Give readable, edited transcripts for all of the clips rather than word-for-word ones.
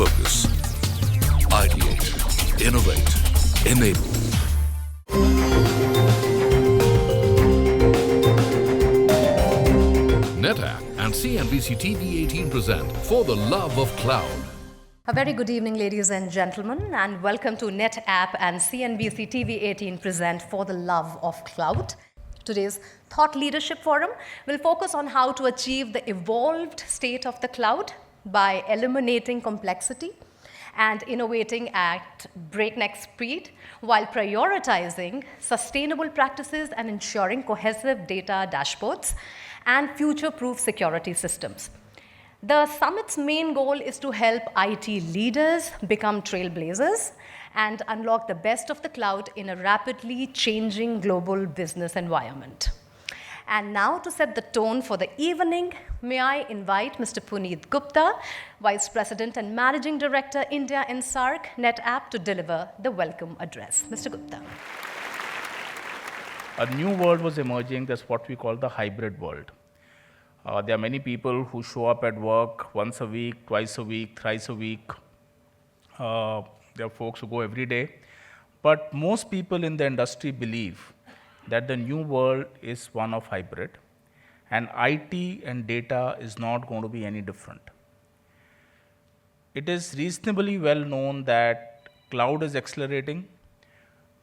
Focus. Ideate. Innovate. Enable. NetApp and CNBC TV18 present For the Love of Cloud. A very good evening, ladies and gentlemen, and welcome to NetApp and CNBC TV18 present For the Love of Cloud. Today's Thought Leadership Forum will focus on how to achieve the evolved state of the cloud by eliminating complexity and innovating at breakneck speed while prioritizing sustainable practices and ensuring cohesive data dashboards and future-proof security systems. The summit's main goal is to help IT leaders become trailblazers and unlock the best of the cloud in a rapidly changing global business environment. And now to set the tone for the evening, may I invite Mr. Puneet Gupta, Vice President and Managing Director, India and SAARC, NetApp, to deliver the welcome address. Mr. Gupta. A new world was emerging. That's what we call the hybrid world. There are many people who show up at work once a week, twice a week, thrice a week. There are folks who go every day. But most people in the industry believe that the new world is one of hybrid, and IT and data is not going to be any different. It is reasonably well known that cloud is accelerating.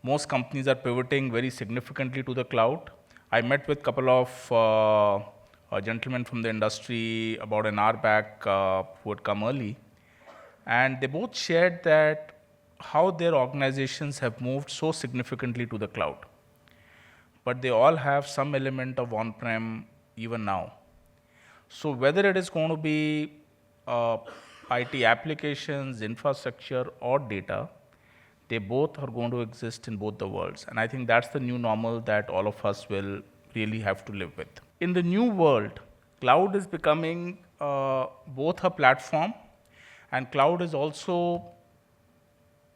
Most companies are pivoting very significantly to the cloud. I met with a couple of gentlemen from the industry about an hour back who had come early, and they both shared that how their organizations have moved so significantly to the cloud. But they all have some element of on-prem even now. So whether it is going to be IT applications, infrastructure, or data, they both are going to exist in both the worlds. And I think that's the new normal that all of us will really have to live with. In the new world, cloud is becoming both a platform, and cloud is also,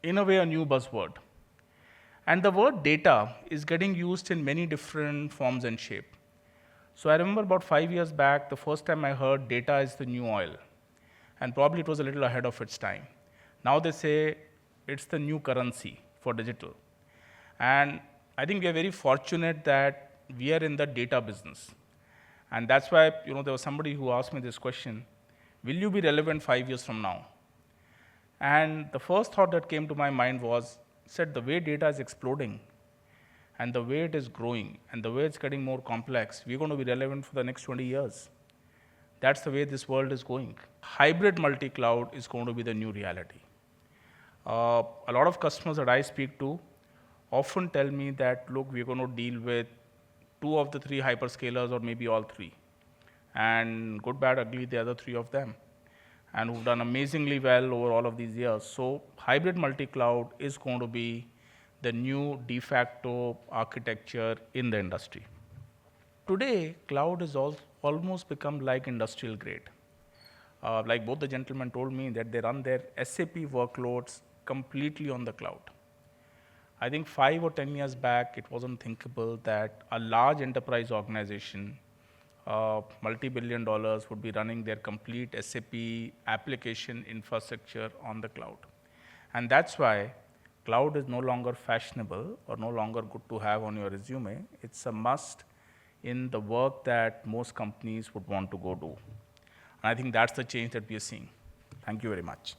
in a way, a new buzzword. And the word data is getting used in many different forms and shape. So I remember about 5 years back, the first time I heard data is the new oil. And probably it was a little ahead of its time. Now they say it's the new currency for digital. And I think we are very fortunate that we are in the data business. And that's why, there was somebody who asked me this question: will you be relevant 5 years from now? And the first thought that came to my mind was, said the way data is exploding and the way it is growing and the way it's getting more complex, we're going to be relevant for the next 20 years. That's the way this world is going. Hybrid multi-cloud is going to be the new reality. A lot of customers that I speak to often tell me that, look, we're going to deal with 2 of the 3 hyperscalers or maybe all 3. And good, bad, ugly, the other 3 of them. And who've done amazingly well over all of these years. So hybrid multi-cloud is going to be the new de facto architecture in the industry. Today, cloud has almost become like industrial grade. Like both the gentlemen told me that they run their SAP workloads completely on the cloud. I think 5 or 10 years back, it wasn't thinkable that a large enterprise organization, multi-billion dollars, would be running their complete SAP application infrastructure on the cloud. And that's why cloud is no longer fashionable or no longer good to have on your resume. It's a must in the work that most companies would want to go do. And I think that's the change that we are seeing. Thank you very much.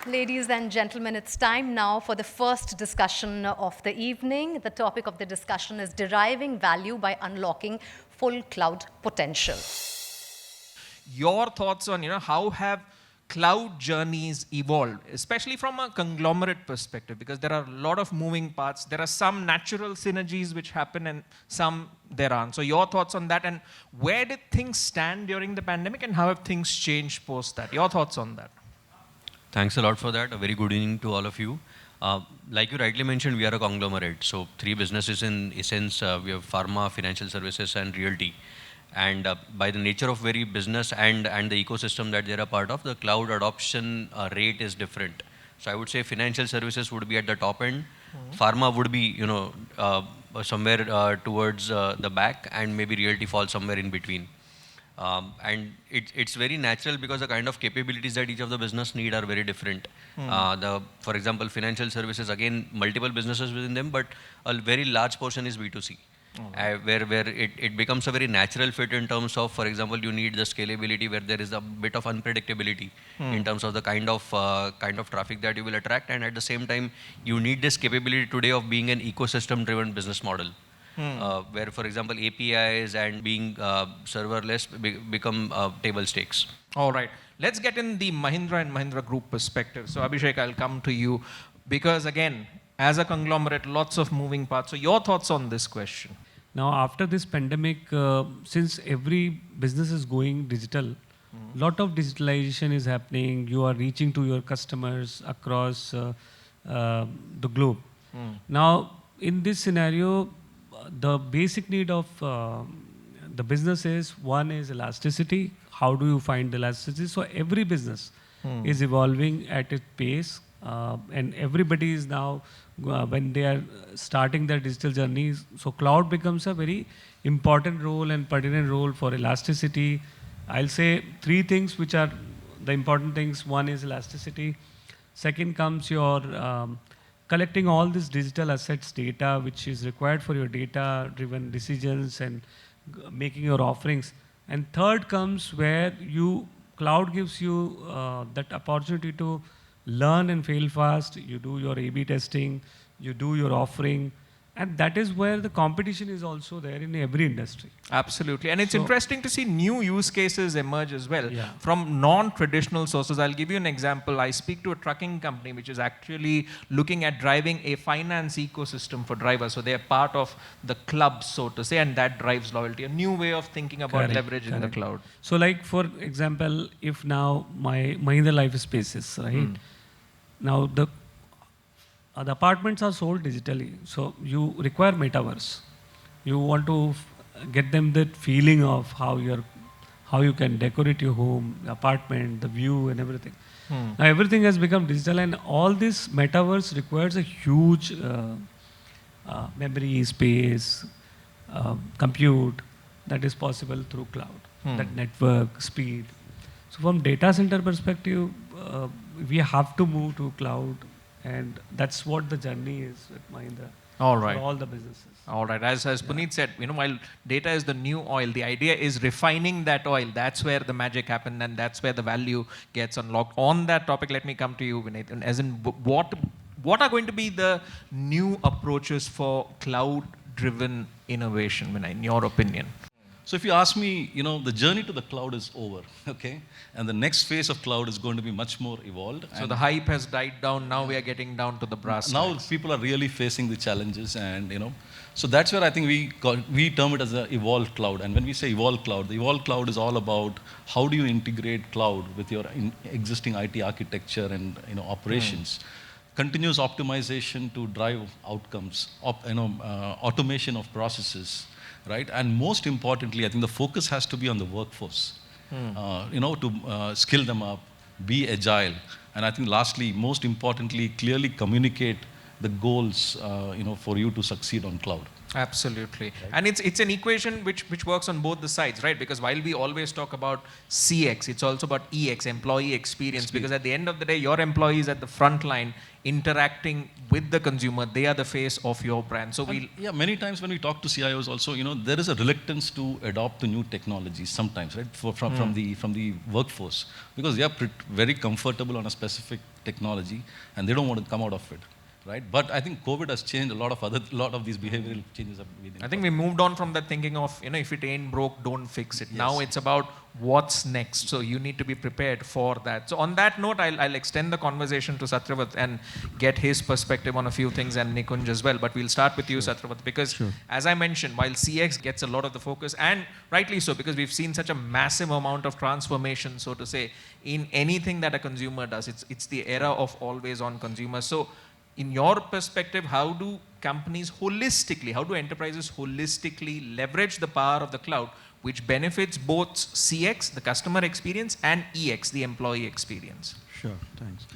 Ladies and gentlemen, it's time now for the first discussion of the evening. The topic of the discussion is deriving value by unlocking full cloud potential. Your thoughts on, how have cloud journeys evolved, especially from a conglomerate perspective, because there are a lot of moving parts. There are some natural synergies which happen and some there aren't. So your thoughts on that, and where did things stand during the pandemic and how have things changed post that? Your thoughts on that? Thanks a lot for that. A very good evening to all of you. Like you rightly mentioned, we are a conglomerate. So 3 businesses in essence. We have pharma, financial services, and realty. And by the nature of very business and the ecosystem that they're a part of, the cloud adoption rate is different. So I would say financial services would be at the top end. Pharma would be, somewhere towards the back, and maybe realty falls somewhere in between. And it's very natural because the kind of capabilities that each of the business need are very different. For example, financial services, again, multiple businesses within them, but a very large portion is B2C. Where it becomes a very natural fit in terms of, for example, you need the scalability where there is a bit of unpredictability in terms of the kind of traffic that you will attract, and at the same time, you need this capability today of being an ecosystem-driven business model, where, for example, APIs and being serverless become table stakes. All right. Let's get in the Mahindra and Mahindra Group perspective. So Abhishek, I'll come to you because again, as a conglomerate, lots of moving parts. So your thoughts on this question? Now, after this pandemic, since every business is going digital, lot of digitalization is happening. You are reaching to your customers across the globe. Now, in this scenario, the basic need of the business is, one is elasticity. How do you find the elasticity? So every business is evolving at its pace, and everybody is now, when they are starting their digital journeys, so cloud becomes a very important role and pertinent role for elasticity. I'll say three things which are the important things. One is elasticity. Second comes your collecting all this digital assets data, which is required for your data-driven decisions and making your offerings. And third comes where cloud gives you that opportunity to learn and fail fast. You do your A/B testing, you do your offering, and that is where the competition is also there in every industry. Absolutely. And it's interesting to see new use cases emerge as well Yeah. from non-traditional sources. I'll give you an example. I speak to a trucking company which is actually looking at driving a finance ecosystem for drivers. So they are part of the club, so to say, and that drives loyalty. A new way of thinking about leverage in the cloud. So like, for example, if now my Mahindra Life Spaces, right? Now the apartments are sold digitally, so you require metaverse. You want to get them that feeling of how you can decorate your home, apartment, the view, and everything. Now everything has become digital, and all this metaverse requires a huge memory space, compute that is possible through cloud. That network speed. So from data center perspective, we have to move to cloud, and that's what the journey is at Mahindra. All right. For all the businesses. All right. As Puneet said, while data is the new oil, the idea is refining that oil. That's where the magic happens, and that's where the value gets unlocked. On that topic, let me come to you, Vinay. As in, what are going to be the new approaches for cloud-driven innovation, Vinay, in your opinion? So if you ask me, the journey to the cloud is over, okay? And the next phase of cloud is going to be much more evolved. So the hype has died down. Now we are getting down to the brass Now tacks. people are really facing the challenges, and so that's where I think we term it as an evolved cloud. And when we say evolved cloud, the evolved cloud is all about how do you integrate cloud with your existing IT architecture and operations. Continuous optimization to drive outcomes, automation of processes. Right, and most importantly, I think the focus has to be on the workforce. To skill them up, be agile, and I think lastly, most importantly, clearly communicate the goals, for you to succeed on cloud. Absolutely. Right. And it's an equation which works on both the sides, right? Because while we always talk about CX, it's also about EX, employee experience, because at the end of the day, your employees at the front line interacting with the consumer, they are the face of your brand. So many times when we talk to CIOs also, there is a reluctance to adopt the new technologies sometimes, right? From the workforce, because they are very comfortable on a specific technology and they don't want to come out of it. Right, but I think COVID has changed a lot of these behavioral changes. I think we moved on from that thinking of if it ain't broke, don't fix it. Yes. Now it's about what's next. So you need to be prepared for that. So on that note, I'll extend the conversation to Satyavrat and get his perspective on a few things, and Nikunj as well. But we'll start with you, Satyavrat, because as I mentioned, while CX gets a lot of the focus, and rightly so, because we've seen such a massive amount of transformation, so to say, in anything that a consumer does. It's the era of always on consumer. So in your perspective, how do enterprises holistically leverage the power of the cloud, which benefits both CX, the customer experience, and EX, the employee experience? Sure, thanks.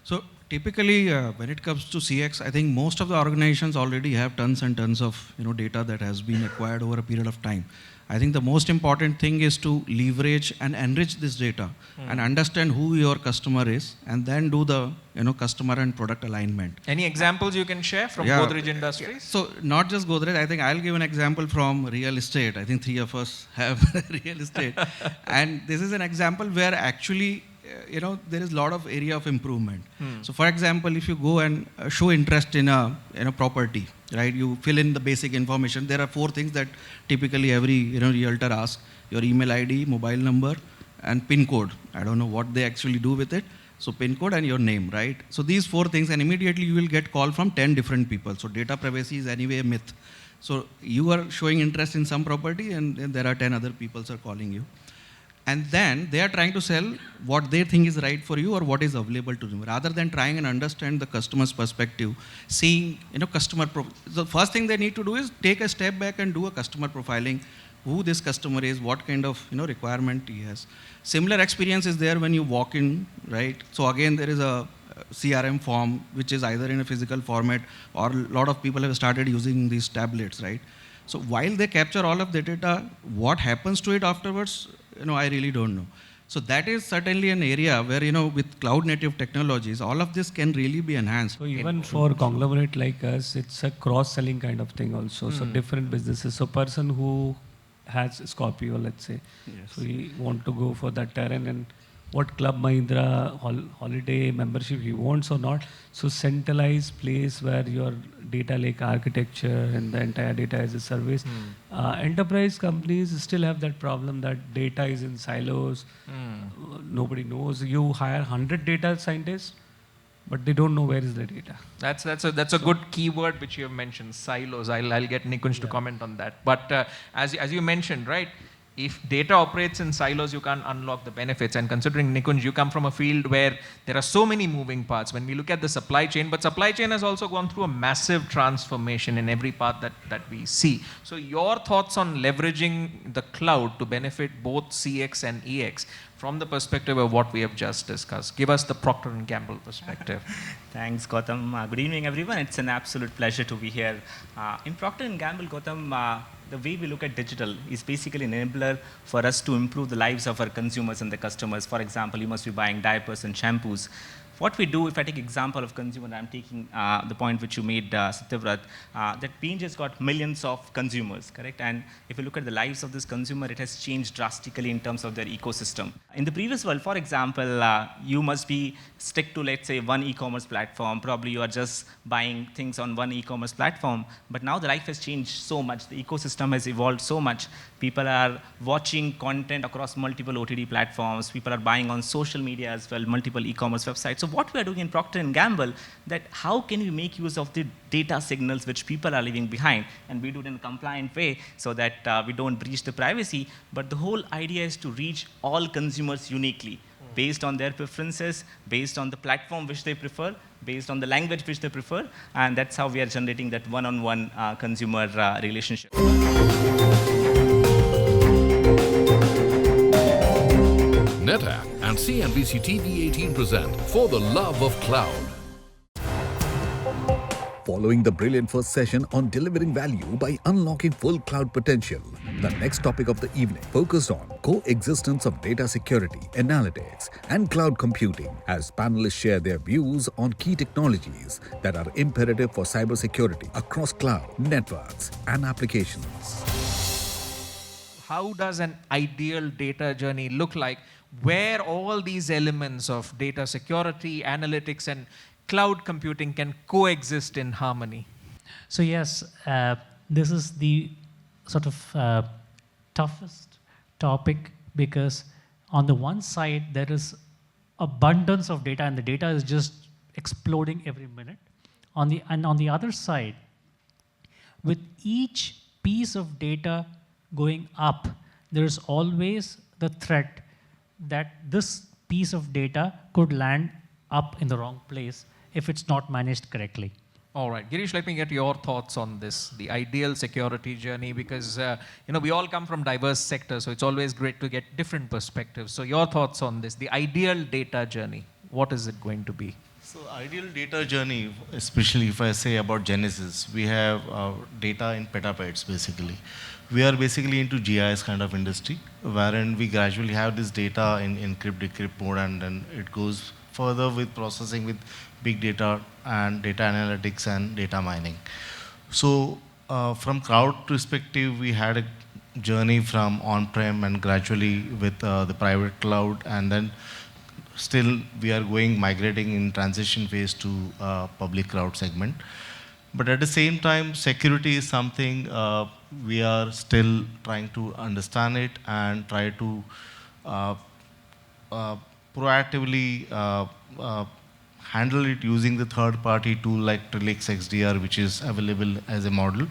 So typically, when it comes to CX, I think most of the organizations already have tons and tons of data that has been acquired over a period of time. I think the most important thing is to leverage and enrich this data and understand who your customer is, and then do the customer and product alignment. Any examples you can share from Godrej Industries? So not just Godrej, I think I'll give an example from real estate. I think 3 of us have real estate. And this is an example where actually there is a lot of area of improvement. So for example, if you go and show interest in a property, right? You fill in the basic information. There are 4 things that typically every realtor asks: your email ID, mobile number, and PIN code. I don't know what they actually do with it. So PIN code and your name, right? So these 4 things, and immediately you will get call from 10 different people. So data privacy is anyway a myth. So you are showing interest in some property, and then there are 10 other people are calling you. And then they are trying to sell what they think is right for you or what is available to them, rather than trying and understand the customer's perspective, seeing the first thing they need to do is take a step back and do a customer profiling, who this customer is, what kind of requirement he has. Similar experience is there when you walk in, right? So again, there is a CRM form which is either in a physical format, or a lot of people have started using these tablets, right? So while they capture all of the data, what happens to it afterwards, I really don't know. So that is certainly an area where, with cloud native technologies, all of this can really be enhanced. So even for conglomerate like us, it's a cross-selling kind of thing also. So different businesses. So person who has Scorpio, let's say, so he want to go for that terrain, and what Club Mahindra holiday membership he wants or not. So centralized place where your data lake architecture and the entire data as a service. Enterprise companies still have that problem that data is in silos. Nobody knows. You hire 100 data scientists, but they don't know where is the data. That's a good keyword which you have mentioned, silos. I'll get Nikunj to comment on that. But as you mentioned, right? If data operates in silos, you can't unlock the benefits. And considering, Nikunj, you come from a field where there are so many moving parts. When we look at the supply chain, but supply chain has also gone through a massive transformation in every part that we see. So your thoughts on leveraging the cloud to benefit both CX and EX from the perspective of what we have just discussed. Give us the Procter & Gamble perspective. Thanks, Gautam. Good evening, everyone. It's an absolute pleasure to be here. In Procter & Gamble, Gautam, the way we look at digital is basically an enabler for us to improve the lives of our consumers and the customers. For example, you must be buying diapers and shampoos. What we do, if I take example of consumer, I'm taking the point which you made, Satyavrat, that P&G has got millions of consumers, correct? And if you look at the lives of this consumer, it has changed drastically in terms of their ecosystem. In the previous world, for example, you must be stick to, let's say, one e-commerce platform. Probably you are just buying things on one e-commerce platform. But now the life has changed so much. The ecosystem has evolved so much. People are watching content across multiple OTT platforms. People are buying on social media as well, multiple e-commerce websites. So what we are doing in Procter & Gamble, that how can we make use of the data signals which people are leaving behind, and we do it in a compliant way so that we don't breach the privacy. But the whole idea is to reach all consumers uniquely, based on their preferences, based on the platform which they prefer, based on the language which they prefer, and that's how we are generating that one-on-one consumer relationship. NetApp and CNBC TV18 present For the Love of Cloud. Following the brilliant first session on delivering value by unlocking full cloud potential, the next topic of the evening focused on coexistence of data security, analytics, and cloud computing as panelists share their views on key technologies that are imperative for cybersecurity across cloud, networks, and applications. How does an ideal data journey look like where all these elements of data security, analytics, and cloud computing can coexist in harmony? So yes, this is the sort of toughest topic, because on the one side there is abundance of data and the data is just exploding every minute. On the other side, with each piece of data going up, there is always the threat that this piece of data could land up in the wrong place if it's not managed correctly. All right, Girish, let me get your thoughts on this, the ideal security journey, because we all come from diverse sectors, so it's always great to get different perspectives. So your thoughts on this, the ideal data journey, what is it going to be? So ideal data journey, especially if I say about Genesis, we have data in petabytes basically. We are basically into GIS kind of industry, wherein we gradually have this data in encrypt, decrypt mode, and then it goes further with processing with big data and data analytics and data mining. So from cloud perspective, we had a journey from on-prem and gradually with the private cloud, and then still we are migrating in transition phase to public cloud segment. But at the same time, security is something we are still trying to understand it and try to proactively handle it using the third-party tool like Trilix XDR, which is available as a model.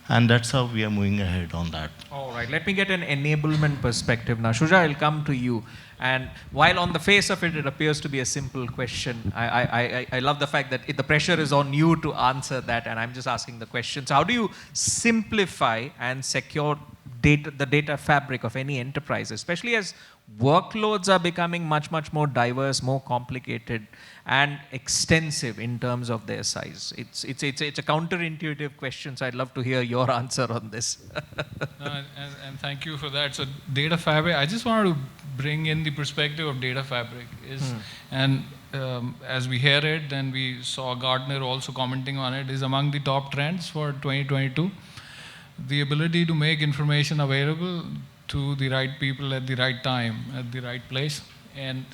And that's how we are moving ahead on that. All right, let me get an enablement perspective now. Shuja, I'll come to you. And while on the face of it, it appears to be a simple question, I love the fact that the pressure is on you to answer that, and I'm just asking the questions. How do you simplify and secure the data fabric of any enterprise, especially as workloads are becoming much, much more diverse, more complicated, and extensive in terms of their size? It's a counterintuitive question, so I'd love to hear your answer on this. And thank you for that. So data fabric, I just wanted to bring in the perspective of data fabric. And as we hear it, then we saw Gartner also commenting on it, is among the top trends for 2022. The ability to make information available to the right people at the right time, at the right place. And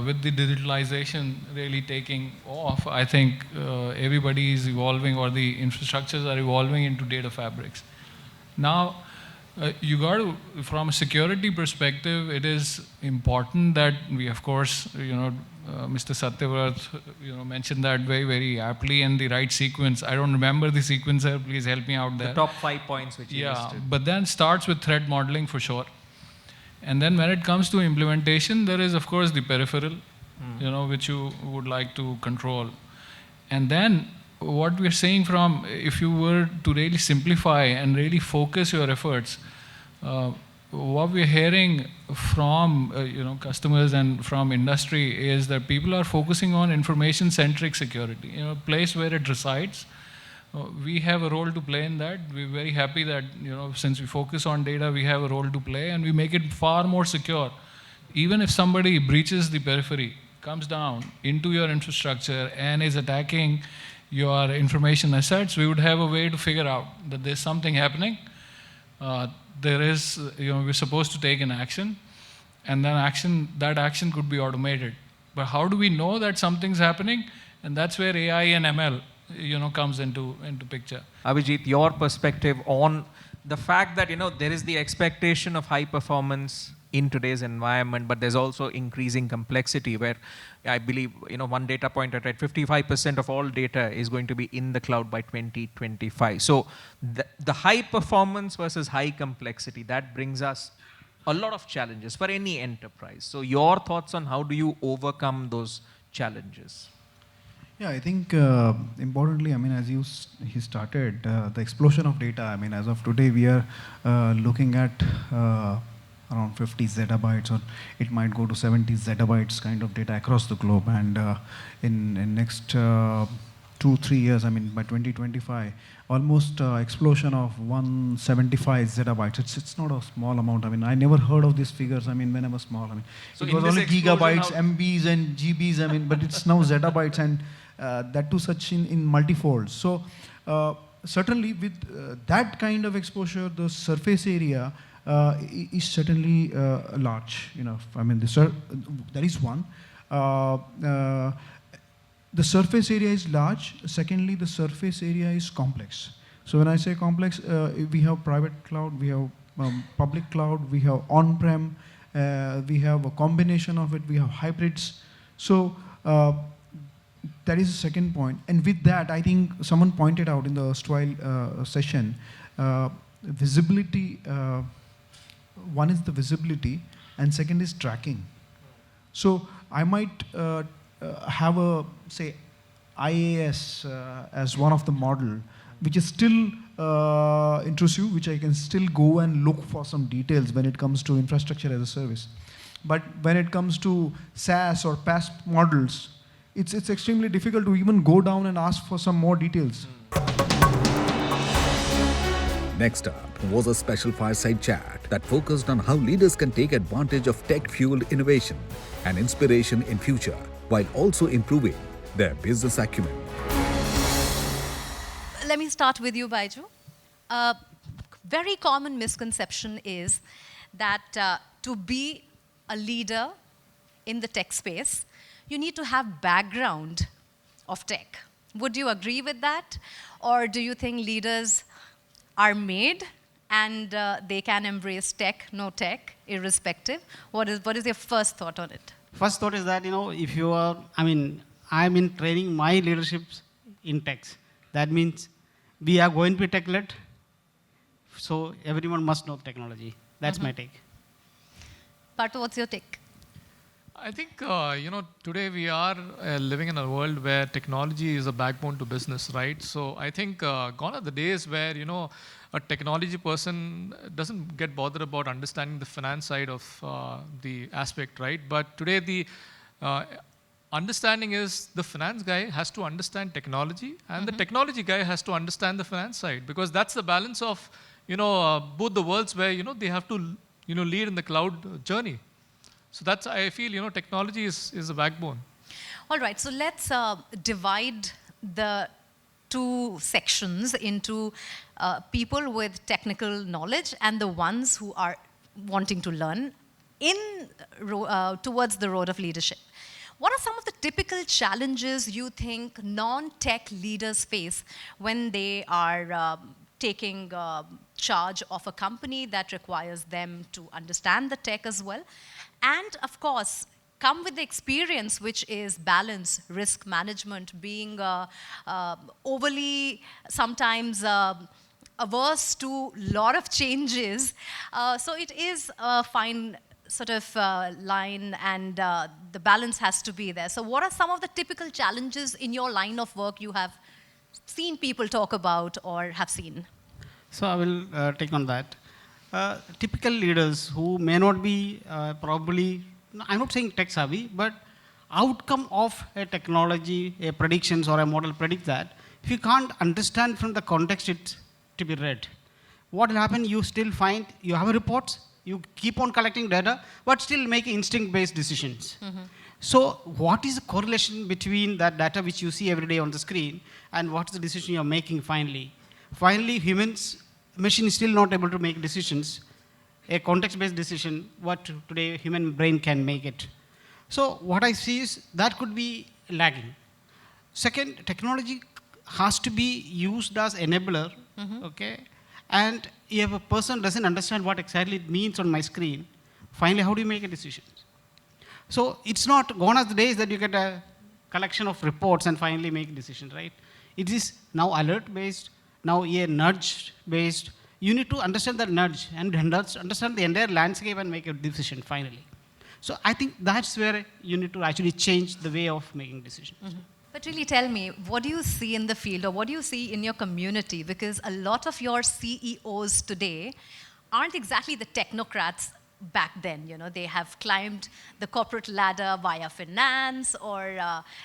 with the digitalization really taking off, I think everybody is evolving, or the infrastructures are evolving into data fabrics. Now, you got to, from a security perspective, it is important that we, of course, Mr. Satyavrth, mentioned that very, very aptly in the right sequence. I don't remember the sequence, please help me out there. The top 5 points which you listed. But then starts with threat modeling for sure. And then when it comes to implementation, there is, of course, the peripheral, which you would like to control. And then what we're saying from, if you were to really simplify and really focus your efforts, what we're hearing from customers and from industry is that people are focusing on information-centric security, place where it resides. We have a role to play in that. We're very happy that since we focus on data, we have a role to play, and we make it far more secure. Even if somebody breaches the periphery, comes down into your infrastructure and is attacking your information assets, we would have a way to figure out that there's something happening. There is, we're supposed to take an action, and then that action could be automated. But how do we know that something's happening? And that's where AI and ML, comes into picture. Abhijit, your perspective on the fact that, there is the expectation of high performance in today's environment, but there's also increasing complexity where I believe, one data point I read, 55% of all data is going to be in the cloud by 2025. So the high performance versus high complexity, that brings us a lot of challenges for any enterprise. So your thoughts on how do you overcome those challenges? Yeah, I think importantly, as he started, the explosion of data, as of today, we are looking at around 50 zettabytes, or it might go to 70 zettabytes kind of data across the globe. And in next 2-3 years, by 2025, almost explosion of 175 zettabytes. It's not a small amount. I never heard of these figures, when I was small. So it was only gigabytes, MBs and GBs, but it's now zettabytes, and that too such in multifold. So certainly with that kind of exposure, the surface area is certainly large enough. That is one. The surface area is large. Secondly, the surface area is complex. So when I say complex, we have private cloud, we have public cloud, we have on-prem, we have a combination of it, we have hybrids. So that is the second point. And with that, I think someone pointed out in the erstwhile session, visibility. One is the visibility, and second is tracking. So I might have a, say, IaaS as one of the model, which is still intrusive, which I can still go and look for some details when it comes to infrastructure as a service. But when it comes to SaaS or PaaS models, it's extremely difficult to even go down and ask for some more details. Next up was a special fireside chat that focused on how leaders can take advantage of tech-fueled innovation and inspiration in future while also improving their business acumen. Let me start with you, Baiju. Very common misconception is that to be a leader in the tech space, you need to have background of tech. Would you agree with that? Or do you think leaders are made and they can embrace tech, no tech, irrespective? What is your first thought on it? First thought is that, if you are, I'm in training my leaderships in techs. That means we are going to be tech-led, so everyone must know technology. That's my take. Partha, what's your take? I think, today we are living in a world where technology is a backbone to business, right? So I think gone are the days where, a technology person doesn't get bothered about understanding the finance side of the aspect, right? But today the understanding is the finance guy has to understand technology and the technology guy has to understand the finance side, because that's the balance of, both the worlds where, they have to, lead in the cloud journey. So that's, I feel, technology is a backbone. All right, so let's divide the two sections into people with technical knowledge and the ones who are wanting to learn towards the road of leadership. What are some of the typical challenges you think non-tech leaders face when they are taking charge of a company that requires them to understand the tech as well? And of course, come with the experience, which is balance, risk management, being overly sometimes averse to a lot of changes. So it is a fine sort of line, and the balance has to be there. So what are some of the typical challenges in your line of work you have seen people talk about or have seen? So I will take on that. Typical leaders who may not be probably, I'm not saying tech savvy, but outcome of a technology, a predictions or a model predict that, if you can't understand from the context it to be read, what will happen, you still find, you have reports, you keep on collecting data, but still make instinct-based decisions. So what is the correlation between that data which you see every day on the screen and what is the decision you're making finally? Finally, machine is still not able to make decisions, a context-based decision, what today human brain can make it. So what I see is that could be lagging. Second, technology has to be used as enabler, okay? And if a person doesn't understand what exactly it means on my screen, finally, how do you make a decision? So it's not gone as the days that you get a collection of reports and finally make a decision, right? It is now alert-based, now a nudge-based. You need to understand that nudge and understand the entire landscape and make a decision finally. So I think that's where you need to actually change the way of making decisions. But really tell me, what do you see in the field or what do you see in your community? Because a lot of your CEOs today aren't exactly the technocrats back then. They have climbed the corporate ladder via finance or,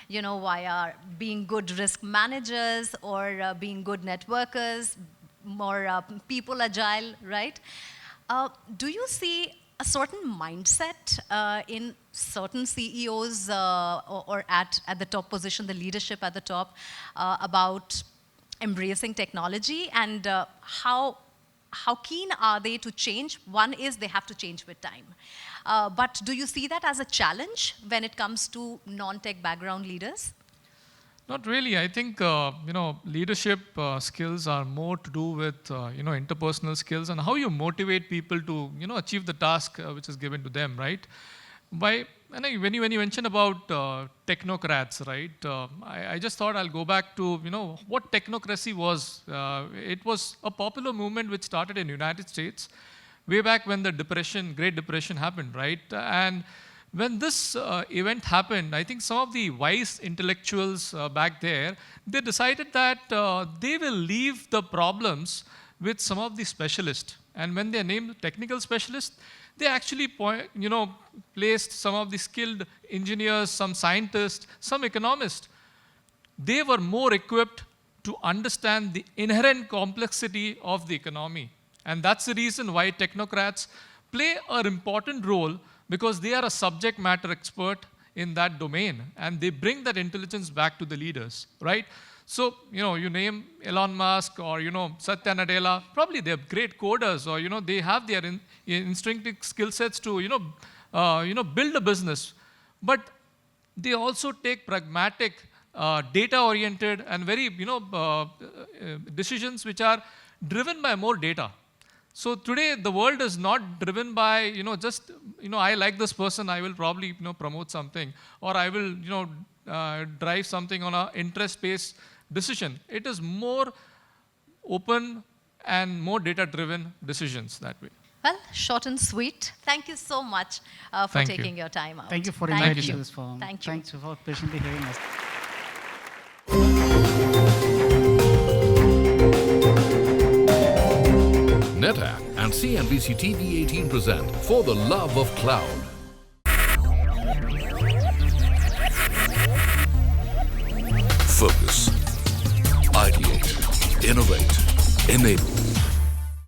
via being good risk managers or being good networkers, more people agile, right? Do you see a certain mindset in certain CEOs or at the top position, the leadership at the top, about embracing technology, and how keen are they to change? One is they have to change with time. But do you see that as a challenge when it comes to non-tech background leaders? Not really. I think, leadership skills are more to do with, interpersonal skills and how you motivate people to, achieve the task which is given to them, right? When you mentioned about technocrats, right? I just thought I'll go back to, what technocracy was. It was a popular movement which started in the United States way back when the Great Depression happened, right? And when this event happened, I think some of the wise intellectuals back there, they decided that they will leave the problems with some of the specialists. And when they're named technical specialists, they actually placed some of the skilled engineers, some scientists, some economists. They were more equipped to understand the inherent complexity of the economy. And that's the reason why technocrats play an important role, because they are a subject matter expert in that domain, and they bring that intelligence back to the leaders, right? So, you name Elon Musk or, Satya Nadella, probably they're great coders, or, they have their instinctive skill sets to, build a business. But they also take pragmatic, data-oriented and very, decisions which are driven by more data. So today, the world is not driven by, just, I like this person, I will probably, promote something, or I will, drive something on an interest-based decision. It is more open and more data-driven decisions that way. Well, short and sweet. Thank you so much for taking your time out. Thank you for inviting us to this forum. Thank you. Thanks for patiently hearing us. NetApp and CNBC TV18 present For the Love of Cloud. Focus, ideate, innovate, enable.